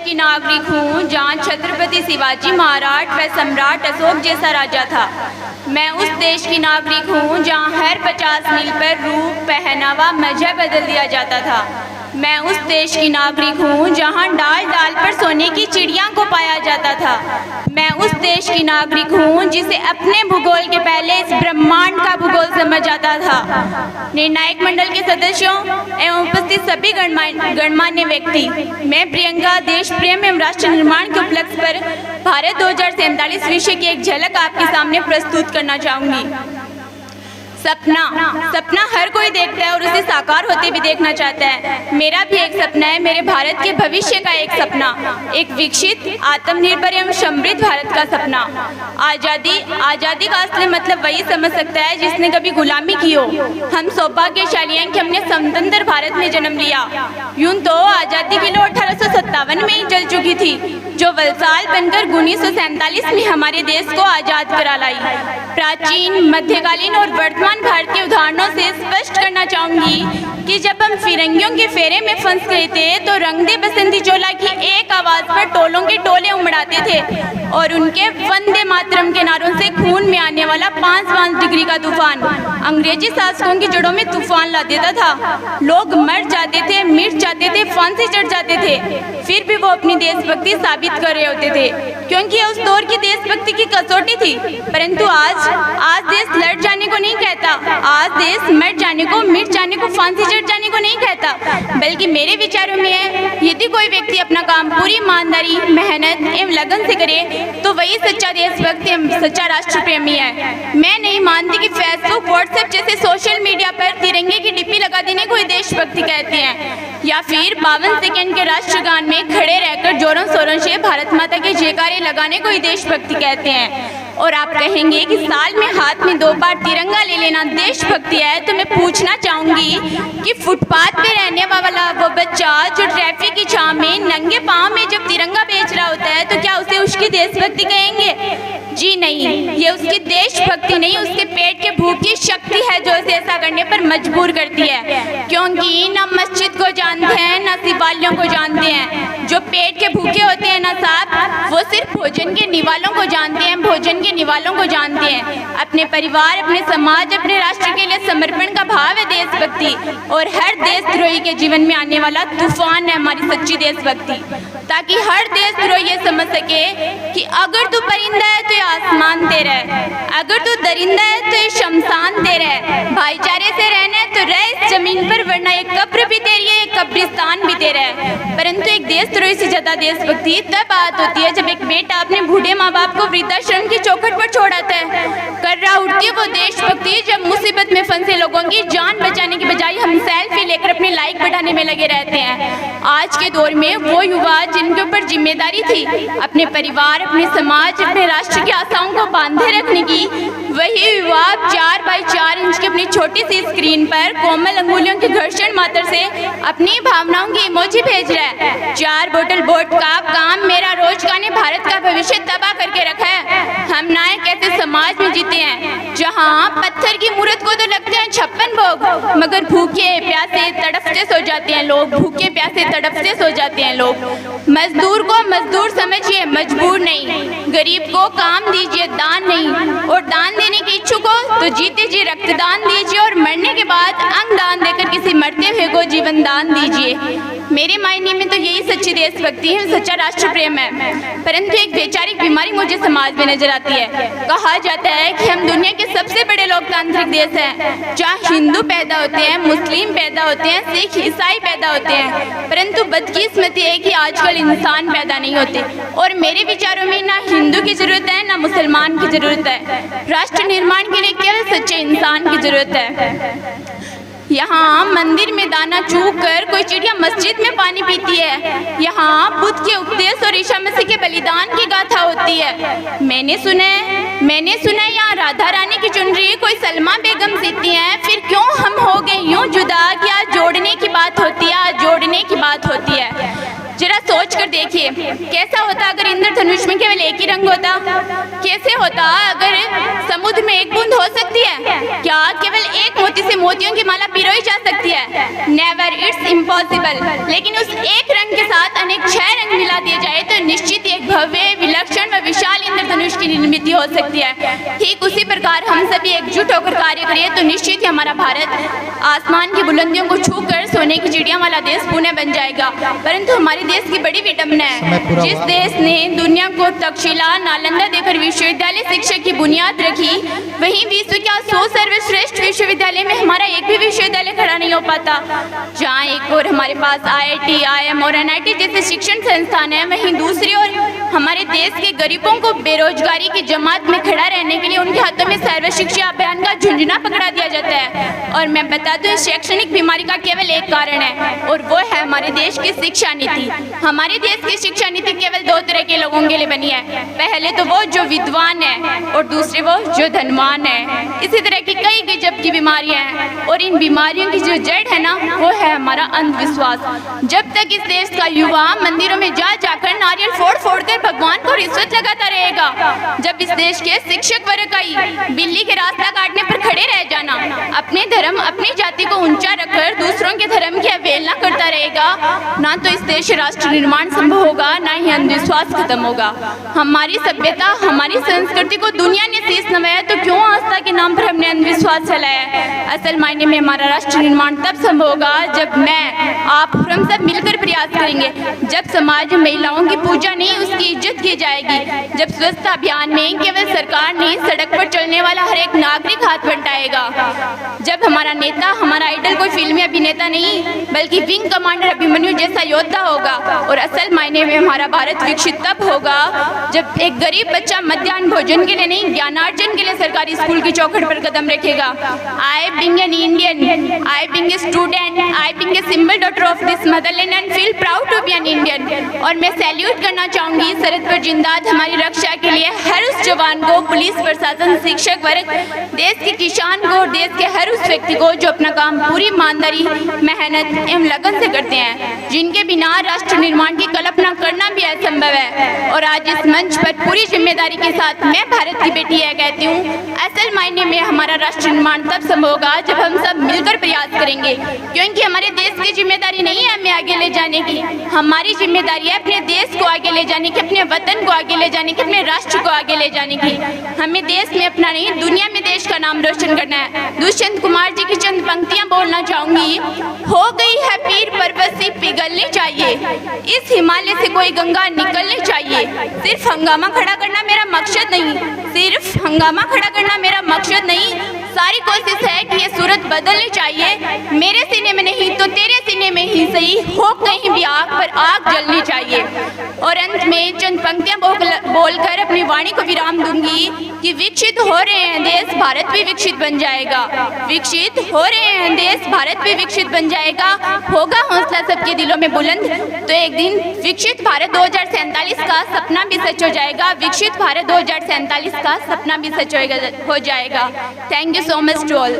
की नागरिक हूँ जहाँ छत्रपति शिवाजी महाराज व सम्राट अशोक जैसा राजा था। मैं उस देश की नागरिक हूँ जहाँ हर 50 मील पर रूप, पहनावा, मजहब बदल दिया जाता था। मैं उस देश की नागरिक हूँ जहाँ डाल डाल पर सोने की चिड़िया को पाया जाता था। मैं उस देश की नागरिक हूँ जिसे अपने भूगोल के पहले इस ब्रह्मांड का भूगोल समझ आता था। निर्णायक मंडल के सदस्यों एवं उपस्थित सभी गणमान्य व्यक्ति, मैं प्रियंका देश प्रेम एवं राष्ट्र निर्माण के उपलक्ष्य पर भारत 2047 विषय की एक झलक आपके सामने प्रस्तुत करना चाहूँगी। सपना हर कोई देखता है और उसे साकार होते भी देखना चाहता है। मेरा भी एक सपना है, मेरे भारत के भविष्य का एक सपना, एक विकसित, आत्मनिर्भर एवं समृद्ध भारत का सपना। आज़ादी का असली मतलब वही समझ सकता है जिसने कभी गुलामी की हो। हम सौभाग्यशाली हैं कि हमने स्वतंत्र भारत में जन्म लिया। यूं तो आज़ादी की लौ 1857 में ही जल चुकी थी, जो वलसाल बनकर 1947 में हमारे देश को आज़ाद करा लाई। प्राचीन, मध्यकालीन और वर्तमान भारत के उदाहरणों से स्पष्ट करना चाहूंगी कि जब हम फिरंगियों के फेरे में फंस गए थे तो रंग दे बसंती चोला की एक आवाज पर टोलों के टोले उमड़ाते थे और उनके वंदे मातरम के नारों से खून में आने वाला 5 डिग्री का तूफान अंग्रेजी शासकों की जड़ों में तूफान ला देता था। लोग मर जाते थे, मिट जाते थे, फांसी चढ़ जाते थे, फिर भी वो अपनी देशभक्ति साबित कर रहे होते थे, क्योंकि उस दौर की देशभक्ति की कसौटी थी। परंतु आज देश लड़ जाने को नहीं कहता, आज देश मर जाने को, मिट जाने को, फांसी चढ़ जाने को नहीं कहता, बल्कि मेरे विचारों में है, यदि कोई व्यक्ति अपना काम पूरी ईमानदारी, मेहनत एवं लगन से करे तो वही सच्चा देशभक्त एवं सच्चा राष्ट्र प्रेमी है। मैं नहीं मानती कि फेसबुक, व्हाट्सएप जैसे सोशल मीडिया पर तिरंगे की डिप्पी लगा देने को ही देशभक्ति कहते हैं, या फिर 52 सेकंड के राष्ट्रगान में खड़े रहकर जोरों शोरों से भारत माता के जयकारे लगाने को ही देशभक्ति कहते हैं। और आप कहेंगे कि साल में हाथ में 2 बार तिरंगा ले लेना देशभक्ति है, तो मैं पूछना चाहूंगी कि फुटपाथ पे रहने वाला वो बच्चा जो ट्रैफिक की छांव में नंगे पांव में जब तिरंगा बेच रहा होता है, तो क्या उसे उसकी देशभक्ति कहेंगे? जी नहीं, ये उसकी देशभक्ति नहीं, उसके पेट के भूख की शक्ति है जो उसे ऐसा करने पर मजबूर करती है, क्योंकि न मस्जिद को जानते हैं न शिवालयों को जानते हैं। जो पेट के भूखे होते हैं ना साहब, वो सिर्फ भोजन के निवालों को जानते हैं, भोजन के निवालों को जानते हैं। अपने परिवार, अपने समाज, अपने राष्ट्र के लिए समर्पण का भाव है देशभक्ति, और हर देशद्रोही के जीवन में आने वाला तूफान है हमारी सच्ची देशभक्ति, ताकि हर देशद्रोही ये समझ सके कि अगर तू परिंदा है तो ये आसमान तेरा है, अगर तू दरिंदा है तो ये शमशान तेरा है। भाईचारे से रहना है तो रह इस जमीन पर, वरना ये कब्र भी तेरी है, ये कब्रिस्तान भी तेरा है। परंतु एक देशद्रोही से ज्यादा देशभक्ति तब बात होती है जब एक बेटा अपने बूढ़े माँ बाप को वृद्धाश्रम की चौखट पर छोड़ आता है। कर्रा उठती है वो देशभक्ति जब मुसीबत में फंसे लोगों की जान बचाने की बजाय हम सेल्फी लेकर अपने लाइक बढ़ाने में लगे रहते हैं। आज के दौर में वो युवा जिनके ऊपर जिम्मेदारी थी अपने परिवार, अपने समाज, अपने राष्ट्र की आशाओं को बांधे रखने की, वही युवा 4 बाई 4 इंच की अपनी छोटी सी स्क्रीन पर कोमल अंगुलियों के घर्षण मात्र से अपनी भावनाओं की इमोजी भेज रहा है। 4 बोतल वोट का काम मेरा रोजगार ने भारत का भविष्य तबाह करके रखा है। हम नायक ऐसे समाज में जीते हैं जहाँ पत्थर की मूर्त को तो लगते हैं 56 भोग, मगर भूखे प्यासे तड़पते सो जाते हैं लोग, भूखे प्यासे तड़पते सो जाते हैं लोग। मजदूर को मजदूर समझिए, मजबूर नहीं। गरीब को काम दीजिए, दान नहीं। और दान देने के इच्छुक हो तो जीते जी रक्तदान दीजिए, और मरने के बाद अंग दान देकर किसी मरते हुए को जीवन दान दीजिए। मेरे मायने में तो यही सच्ची देशभक्ति है, सच्चा राष्ट्र प्रेम है। परंतु एक वैचारिक बीमारी मुझे समाज में नजर आती है। कहा जाता है कि हम दुनिया के सबसे बड़े लोकतांत्रिक देश हैं, जहाँ हिंदू पैदा होते हैं, मुस्लिम पैदा होते हैं, सिख ईसाई पैदा होते हैं, परंतु बदकिस्मती है कि आजकल इंसान पैदा नहीं होते। और मेरे विचारों में ना हिंदू की जरूरत है ना मुसलमान की जरूरत है, राष्ट्र निर्माण के लिए केवल सच्चे इंसान की जरूरत है। यहाँ मंदिर में दाना चूक कर कोई चिड़िया मस्जिद में पानी पीती है। यहाँ बुद्ध के उपदेश और ईसा मसीह के बलिदान की गाथा होती है। मैंने सुना है यहाँ राधा रानी की चुनरी कोई सलमा बेगम सीती है। फिर क्यों हम हो गए यूं जुदा कि आज जोड़ने की बात होती है, आज जोड़ने की बात होती है। जरा सोच कर देखिए, कैसा होता अगर इंद्रधनुष में केवल एक ही रंग होता? कैसे होता अगर समुद्र में एक बूंद हो सकती है? क्या केवल एक मोती से मोतियों की माला पिरोई जा सकती है? Never, it's impossible. लेकिन उस एक रंग के साथ अनेक 6 रंग मिला दिए निर्मित हो सकती है। ठीक उसी प्रकार हम सभी एकजुट होकर कार्य करें तो निश्चित ही हमारा भारत आसमान की बुलंदियों को छूकर सोने की चिड़िया वाला देश पुणे बन जाएगा। परंतु हमारे देश की बड़ी विडंबना है, जिस देश ने दुनिया को तक्षशिला नालंदा देकर विश्वविद्यालय शिक्षा की बुनियाद रखी, वहीं विश्व के 100 सर्वश्रेष्ठ विश्वविद्यालय में हमारा एक भी विश्वविद्यालय खड़ा नहीं हो पाता। जहाँ एक और हमारे पास IIT, IIM और NIT जैसे शिक्षण संस्थान है, वहीं दूसरी ओर हमारे देश के गरीबों को बेरोजगारी की जमात में खड़ा रहने के लिए उनके हाथों में सर्व शिक्षा अभियान का झुंझुना पकड़ा दिया जाता है। और मैं बता दूं, इस शैक्षणिक बीमारी का केवल एक कारण है और वो है हमारे देश की शिक्षा नीति। हमारे देश की शिक्षा नीति केवल 2 तरह के लोगों के लिए बनी है, पहले तो वो जो विद्वान है और दूसरे वो जो धनवान है। इसी तरह की कई गजब की बीमारियां हैं और इन बीमारियों की जो जड़ है ना, वो है हमारा अंधविश्वास। जब तक इस देश का युवा मंदिरों में जा जाकर नारियल फोड़ फोड़ कर भगवान को रिश्वत लगाता रहेगा, जब इस देश के शिक्षक वर्ग का ही बिल्ली के रास्ता काटने पर खड़े रह जाना, अपने धर्म अपनी जाति को ऊंचा रखकर दूसरों के धर्म की अवहेलना करता रहेगा, ना तो इस देश राष्ट्र निर्माण संभव होगा, ना ही अंधविश्वास खत्म होगा। हमारी सभ्यता हमारी संस्कृति को दुनिया ने शीश नवाया तो क्यों आस्था के नाम पर हमने अंधविश्वास फैलाया है। असल मायने में हमारा राष्ट्र निर्माण तब संभव होगा जब मैं आप हम सब मिलकर प्रयास करेंगे, जब समाज में महिलाओं की पूजा नहीं उसकी इज्जत की जाएगी, जब स्वच्छता अभियान में केवल सरकार नहीं सड़क पर चलने वाला हर एक नागरिक हाथ बंटाएगा, जब हमारा नेता हमारा आइडल कोई फिल्मी अभिनेता नहीं बल्कि विंग कमांडर अभिमन्यु जैसा योद्धा होगा। और असल मायने में हमारा भारत विकसित तब होगा जब एक गरीब बच्चा मध्याह्न भोजन के लिए नहीं ज्ञानार्जन के लिए सरकारी स्कूल की चौखट पर कदम रखेगा। I being an Indian, I being a student, I being a symbol daughter of this motherland and feel proud to be an Indian. और मैं सैल्यूट करना चाहूंगी सरहद पर जिंदाद हमारी रक्षा के लिए हर उस जवान को, पुलिस प्रशासन शिक्षक वर्ग, देश के किसान को और देश के हर उस व्यक्ति को जो अपना काम पूरी ईमानदारी मेहनत एवं लगन से करते हैं, जिनके बिना राष्ट्र निर्माण की कल्पना करना भी असंभव है। और आज इस मंच पर पूरी जिम्मेदारी के साथ मैं भारत की बेटी है कहती हूँ, असल मायने में हमारा राष्ट्र निर्माण तब संभव होगा जब हम सब मिलकर प्रयास करेंगे, क्योंकि हमारे देश की जिम्मेदारी नहीं है हमें आगे ले जाने की, हमारी जिम्मेदारी है अपने देश को आगे ले जाने की, अपने वतन को आगे ले जाने की, अपने राष्ट्र को आगे ले जाने की। हमें देश में अपना नहीं दुनिया में देश का नाम रोशन करना है। दुष्यंत कुमार जी की चंद पंक्तियां बोलना चाहूंगी। हो गई है पीर पर्वती पिघलनी चाहिए, इस हिमालय से कोई गंगा निकलनी चाहिए। सिर्फ हंगामा खड़ा करना मेरा मकसद नहीं, सिर्फ हंगामा खड़ा करना मेरा मकसद नहीं, सारी कोशिश है कि ये सूरत बदलनी चाहिए। मेरे सीने में नहीं तो तेरे सीने में ही सही, हो कहीं भी आग पर आग जलनी चाहिए। और अंत में चंद पंक्तियां बोलकर अपनी वाणी को विराम दूंगी कि विकसित हो रहे हैं देश, भारत भी विकसित बन जाएगा। विकसित हो रहे हैं देश, भारत भी विकसित बन जाएगा। होगा हौसला सबके दिलों में बुलंद तो एक दिन विकसित भारत 2047 का सपना भी सच हो जाएगा। विकसित भारत 2047 का सपना भी सच हो जाएगा। Thank you so much to all.